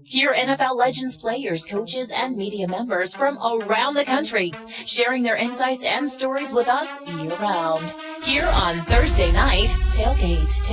Hear NFL legends, players, coaches, and media members from around the country sharing their insights and stories with us year-round. Here on Thursday Night Tailgate.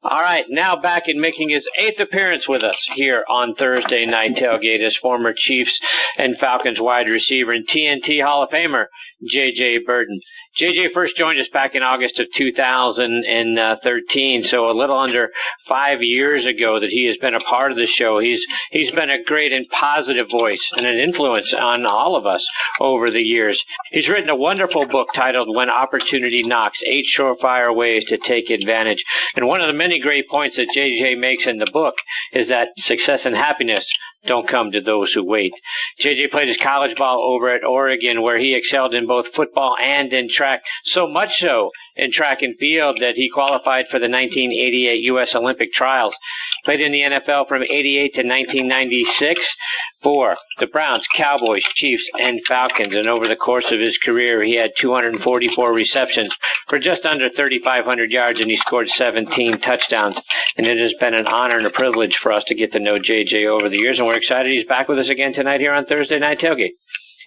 All right, now back and making his 8th appearance with us here on Thursday Night Tailgate is former Chiefs and Falcons wide receiver and TNT Hall of Famer, J.J. Birden. J.J. first joined us back in August of 2013, so a little under 5 years ago that he has been a part of the show. He's been a great and positive voice and an influence on all of us over the years. He's written a wonderful book titled When Opportunity Knocks, 8 Surefire Ways to Take Advantage. And one of the many great points that J.J. makes in the book is that success and happiness don't come to those who wait. J.J. played his college ball over at Oregon, where he excelled in both football and in track, so much so in track and field that he qualified for the 1988 U.S. Olympic trials. Played in the NFL from 88 to 1996 for the Browns, Cowboys, Chiefs, and Falcons. And over the course of his career, he had 244 receptions for just under 3,500 yards, and he scored 17 touchdowns. And it has been an honor and a privilege for us to get to know J.J. over the years, and we're excited he's back with us again tonight here on Thursday Night Tailgate.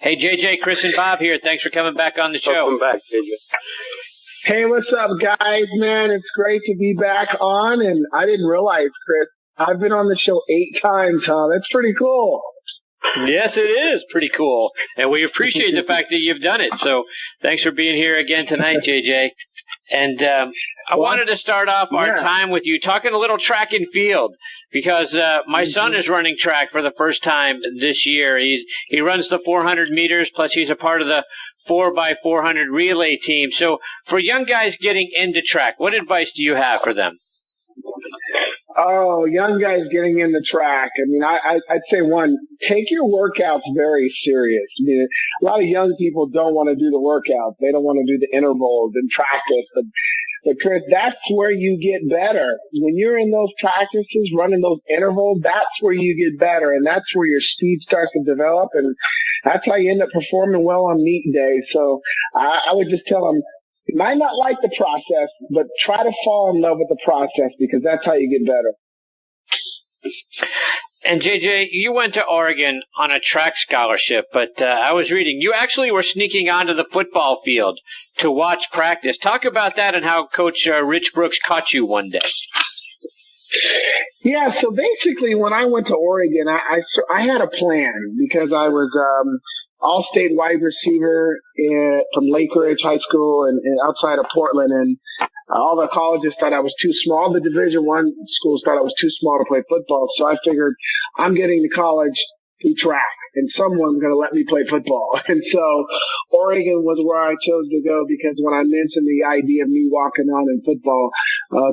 Hey, J.J., Chris and Bob here. Thanks for coming back on the show. Welcome back, J.J. Hey, what's up, guys? Man, it's great to be back on, and I didn't realize, Chris, I've been on the show 8 times, huh? That's pretty cool. Yes, it is pretty cool, and we appreciate the fact that you've done it. So thanks for being here again tonight, JJ. And I wanted to start off our time with you talking a little track and field, because my son is running track for the first time this year. He runs the 400 meters, plus he's a part of the 4x400 relay team. So for young guys getting into track, what advice do you have for them? Oh, young guys getting in the track. I mean, I'd say, one, take your workouts very serious. I mean, a lot of young people don't want to do the workouts. They don't want to do the intervals and practice. But Chris, that's where you get better. When you're in those practices, running those intervals, that's where you get better. And that's where your speed starts to develop. And that's how you end up performing well on meet day. So I would just tell them, you might not like the process, but try to fall in love with the process, because that's how you get better. And, JJ, you went to Oregon on a track scholarship, but I was reading you actually were sneaking onto the football field to watch practice. Talk about that and how Coach Rich Brooks caught you one day. Yeah, so basically when I went to Oregon, I had a plan, because I was all-state wide receiver from Lake Ridge High School and outside of Portland, and all the colleges thought I was too small. The Division I schools thought I was too small to play football, so I figured I'm getting to college through track, and someone's going to let me play football. And so Oregon was where I chose to go, because when I mentioned the idea of me walking on in football,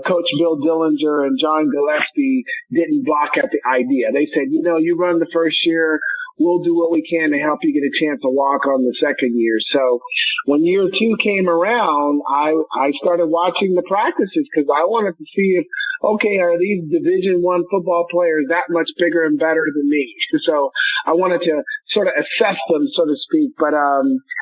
Coach Bill Dillinger and John Gillespie didn't balk at the idea. They said, you run the first year, we'll do what we can to help you get a chance to walk on the second year. So when year 2 came around, I started watching the practices, because I wanted to see if, okay, are these Division I football players that much bigger and better than me? So I wanted to sort of assess them, so to speak. But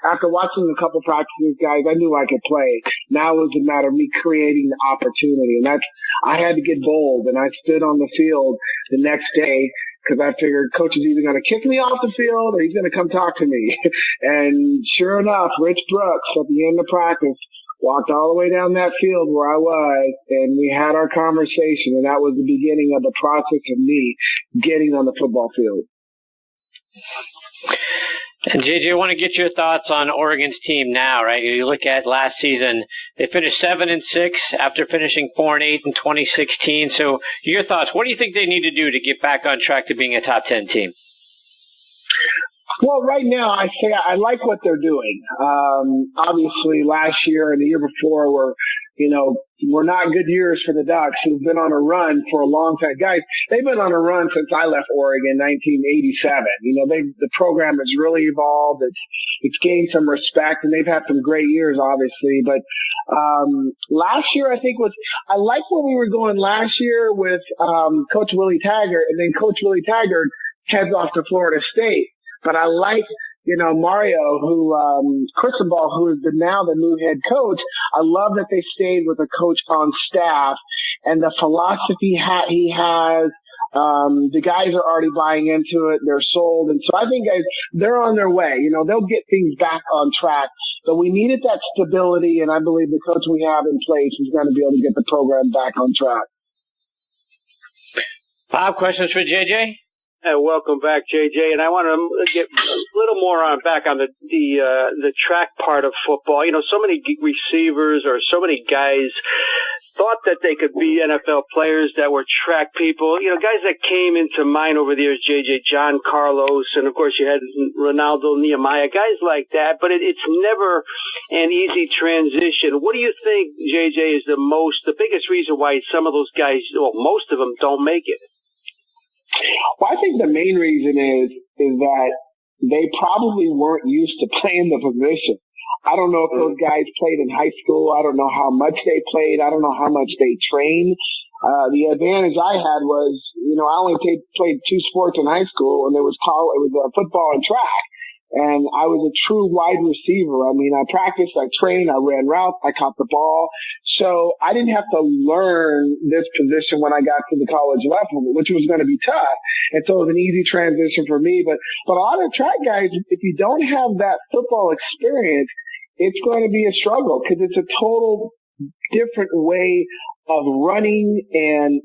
after watching a couple practices, guys, I knew I could play. Now it was a matter of me creating the opportunity. And I had to get bold, and I stood on the field the next day, because I figured Coach is either going to kick me off the field or he's going to come talk to me. And sure enough, Rich Brooks at the end of practice walked all the way down that field where I was, and we had our conversation, and that was the beginning of the process of me getting on the football field. And, JJ, I want to get your thoughts on Oregon's team now, right? You look at last season, they finished 7-6 after finishing 4-8 in 2016. So your thoughts, what do you think they need to do to get back on track to being a top 10 team? Well, right now, I say I like what they're doing. Obviously, last year and the year before were not good years for the Ducks, who've been on a run for a long time. Guys, they've been on a run since I left Oregon in 1987. The program has really evolved. It's gained some respect, and they've had some great years, obviously. But last year, I like where we were going last year with Coach Willie Taggart, and then Coach Willie Taggart heads off to Florida State. But I like Mario, Cristobal, who is now the new head coach, I love that they stayed with a coach on staff and the philosophy he has. The guys are already buying into it. They're sold. And so I think, guys, they're on their way. They'll get things back on track. But we needed that stability, and I believe the coach we have in place is going to be able to get the program back on track. Bob, questions for JJ? Welcome back, JJ. And I want to get a little more back on the track part of football. So many receivers or so many guys thought that they could be NFL players that were track people. Guys that came into mind over the years, JJ, John Carlos, and of course you had Ronaldo, Nehemiah, guys like that. But it's never an easy transition. What do you think, JJ, is the biggest reason why some of those guys, most of them, don't make it? Well, I think the main reason is that they probably weren't used to playing the position. I don't know if those guys played in high school. I don't know how much they played. I don't know how much they trained. The advantage I had was, I only played 2 sports in high school, and it was football and track. And I was a true wide receiver. I mean, I practiced, I trained, I ran routes, I caught the ball. So I didn't have to learn this position when I got to the college level, which was going to be tough. And so it was an easy transition for me. But a lot of track guys, if you don't have that football experience, it's going to be a struggle because it's a total different way of running and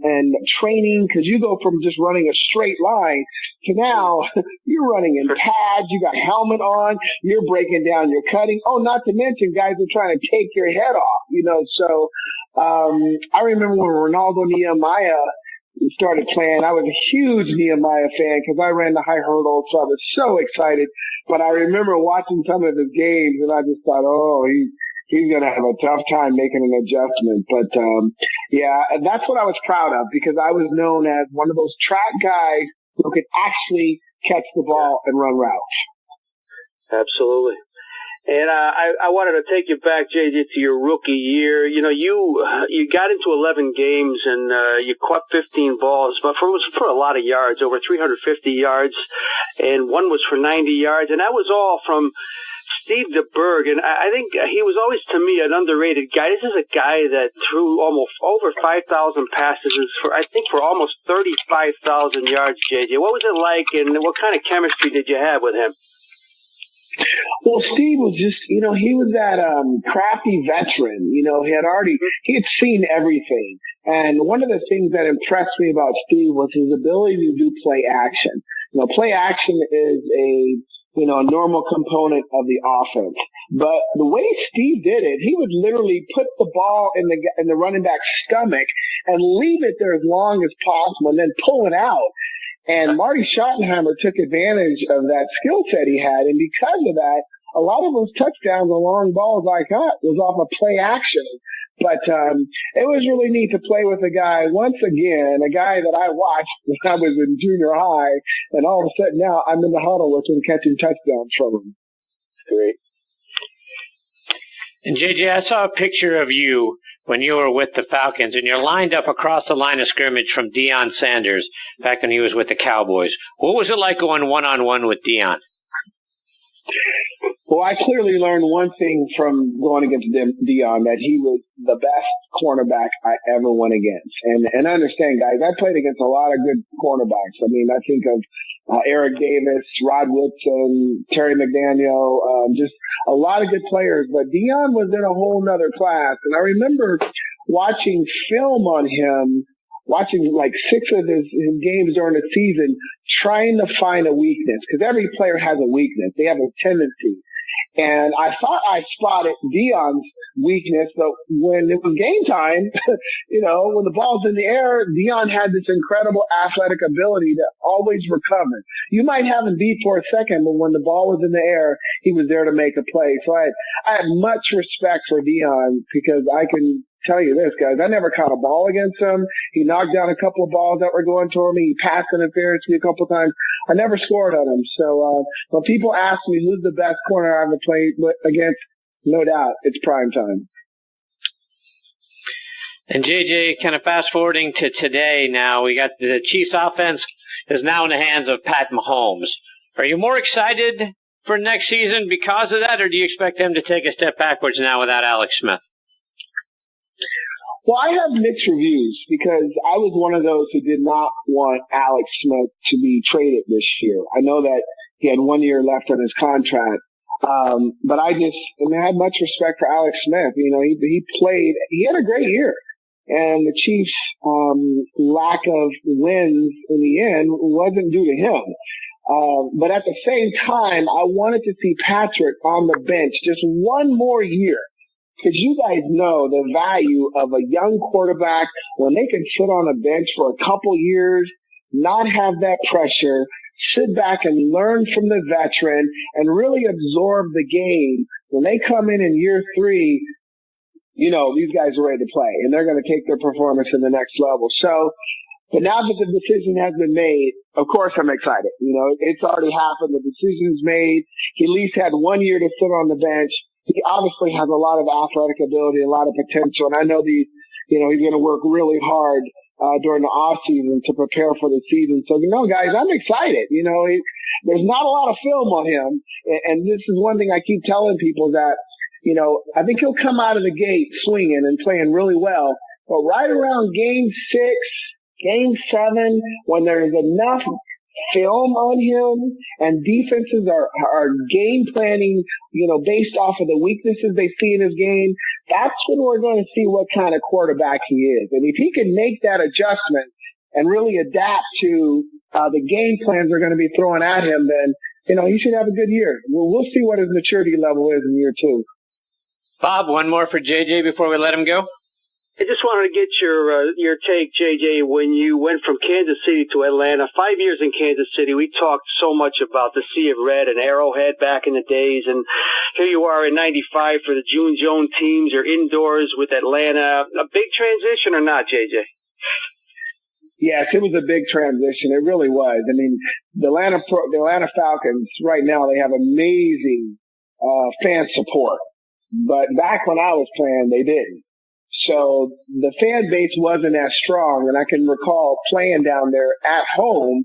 training, because you go from just running a straight line to now you're running in pads, you got helmet on, you're breaking down, you're cutting. Oh, not to mention guys are trying to take your head off, So I remember when Ronaldo Nehemiah started playing, I was a huge Nehemiah fan because I ran the high hurdle, so I was so excited. But I remember watching some of his games, and I just thought, he's going to have a tough time making an adjustment. But, and that's what I was proud of, because I was known as one of those track guys who could actually catch the ball and run routes. Absolutely. And I wanted to take you back, JJ, to your rookie year. You got into 11 games and you caught 15 balls, but it was for a lot of yards, over 350 yards, and one was for 90 yards, and that was all from Steve DeBerg, and I think he was always, to me, an underrated guy. This is a guy that threw almost over 5,000 passes for almost 35,000 yards, JJ. What was it like, and what kind of chemistry did you have with him? Well, Steve was just, he was that crafty veteran. He had seen everything. And one of the things that impressed me about Steve was his ability to do play action. Play action is a normal component of the offense. But the way Steve did it, he would literally put the ball in the running back's stomach and leave it there as long as possible and then pull it out. And Marty Schottenheimer took advantage of that skill set he had. And because of that, a lot of those touchdowns and long balls I got was off of play action. But it was really neat to play with a guy, once again, a guy that I watched when I was in junior high. And all of a sudden now I'm in the huddle with him catching touchdowns from him. Great. And JJ, I saw a picture of you when you were with the Falcons, and you're lined up across the line of scrimmage from Deion Sanders back when he was with the Cowboys. What was it like going one-on-one with Deion? Well, I clearly learned one thing from going against Deion, that he was the best cornerback I ever went against. And I understand, guys, I played against a lot of good cornerbacks. I mean, I think of Eric Davis, Rod Woodson, Terry McDaniel, just a lot of good players. But Deion was in a whole nother class. And I remember watching film on him, watching like 6 of his games during the season, trying to find a weakness, because every player has a weakness. They have a tendency. And I thought I spotted Deion's weakness, but when it was game time, when the ball's in the air, Deion had this incredible athletic ability to always recover. You might have him beat for a second, but when the ball was in the air, he was there to make a play. So I had much respect for Deion, because I can tell you this, guys, I never caught a ball against him. He knocked down a couple of balls that were going toward me. He passed interference me a couple of times. I never scored on him. So when people ask me who's the best corner I ever played against, no doubt it's prime time. And JJ, kind of fast forwarding to today now, we got the Chiefs offense is now in the hands of Pat Mahomes. Are you more excited for next season because of that, or do you expect them to take a step backwards now without Alex Smith? Well, I have mixed reviews because I was one of those who did not want Alex Smith to be traded this year. I know that he had 1 year left on his contract. But I had much respect for Alex Smith. You know, he had a great year. And the Chiefs' lack of wins in the end wasn't due to him. But at the same time, I wanted to see Patrick on the bench just one more year. Because you guys know the value of a young quarterback when they can sit on a bench for a couple years, not have that pressure, sit back and learn from the veteran and really absorb the game. When they come in year 3, you know, these guys are ready to play and they're going to take their performance to the next level. So, but now that the decision has been made, of course I'm excited. You know, it's already happened. The decision's made. He at least had 1 year to sit on the bench. He obviously has a lot of athletic ability, a lot of potential. And I know he's going to work really hard during the off season to prepare for the season. So, you know, guys, I'm excited. You know, there's not a lot of film on him. And this is one thing I keep telling people that, you know, I think he'll come out of the gate swinging and playing really well. But right around game 6, game 7, when there's enough film on him and defenses are game planning, you know, based off of the weaknesses they see in his game, that's when we're going to see what kind of quarterback he is. And if he can make that adjustment and really adapt to the game plans they're going to be throwing at him, then, you know, he should have a good year. We'll see what his maturity level is in year 2. Bob, one more for JJ before we let him go. I just wanted to get your take, JJ, when you went from Kansas City to Atlanta. 5 years in Kansas City, we talked so much about the Sea of Red and Arrowhead back in the days, and here you are in '95 for the June Jones teams. You're indoors with Atlanta. A big transition or not, JJ? Yes, it was a big transition. It really was. I mean, the Atlanta Falcons right now, they have amazing fan support, but back when I was playing, they didn't. So the fan base wasn't as strong, and I can recall playing down there at home.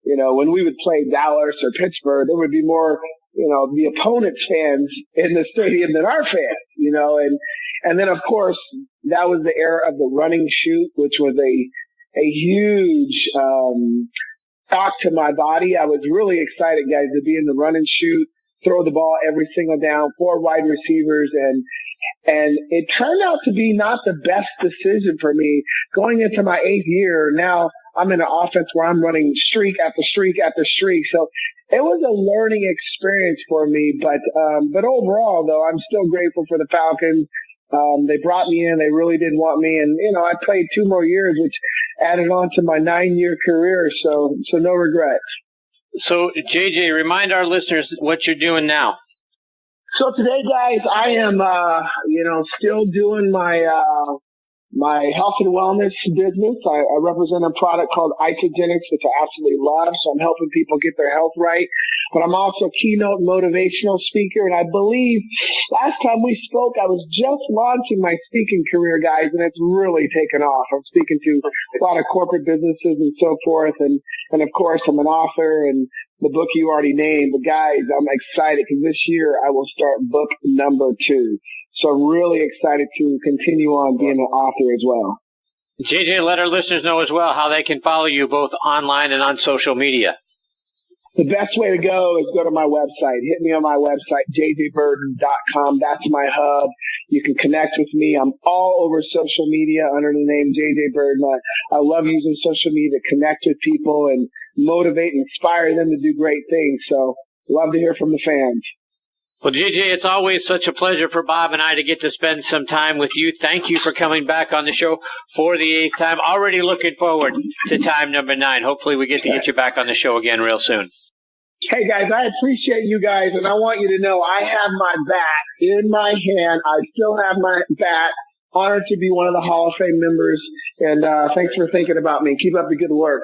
You know, when we would play Dallas or Pittsburgh, there would be more, you know, the opponent's fans in the stadium than our fans. You know, and then of course that was the era of the running shoot, which was a huge shock to my body. I was really excited, guys, to be in the run and shoot, throw the ball every single down, 4 wide receivers, and it turned out to be not the best decision for me going into my 8th year. Now I'm in an offense where I'm running streak after streak after streak. So it was a learning experience for me. But overall, though, I'm still grateful for the Falcons. They brought me in. They really did want me. And, you know, I played 2 more years, which added on to my 9-year career. So no regrets. So, JJ, remind our listeners what you're doing now. So today, guys, I am, still doing my health and wellness business. I represent a product called Isogenics, which I absolutely love. So I'm helping people get their health right. But I'm also a keynote motivational speaker. And I believe last time we spoke, I was just launching my speaking career, guys, and it's really taken off. I'm speaking to a lot of corporate businesses and so forth. And of course, I'm an author and the book you already named. But guys, I'm excited because this year I will start book number 2. So I'm really excited to continue on being an author as well. JJ, let our listeners know as well how they can follow you both online and on social media. The best way to go is go to my website. Hit me on my website, jjbirden.com. That's my hub. You can connect with me. I'm all over social media under the name JJ Birden. I love using social media to connect with people and motivate and inspire them to do great things. So love to hear from the fans. Well, JJ, it's always such a pleasure for Bob and I to get to spend some time with you. Thank you for coming back on the show for the 8th time. Already looking forward to time number 9. Hopefully we get to get you back on the show again real soon. Hey, guys, I appreciate you guys, and I want you to know I have my bat in my hand. I still have my bat. Honored to be one of the Hall of Fame members, and thanks for thinking about me. Keep up the good work.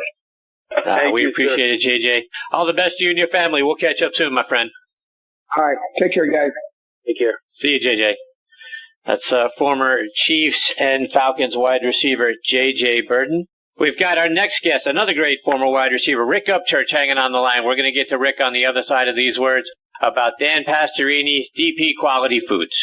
We appreciate it, JJ. All the best to you and your family. We'll catch up soon, my friend. All right. Take care, guys. Take care. See you, JJ. That's former Chiefs and Falcons wide receiver J.J. Birden. We've got our next guest, another great former wide receiver, Rick Upchurch, hanging on the line. We're going to get to Rick on the other side of these words. about Dan Pastorini's DP Quality Foods.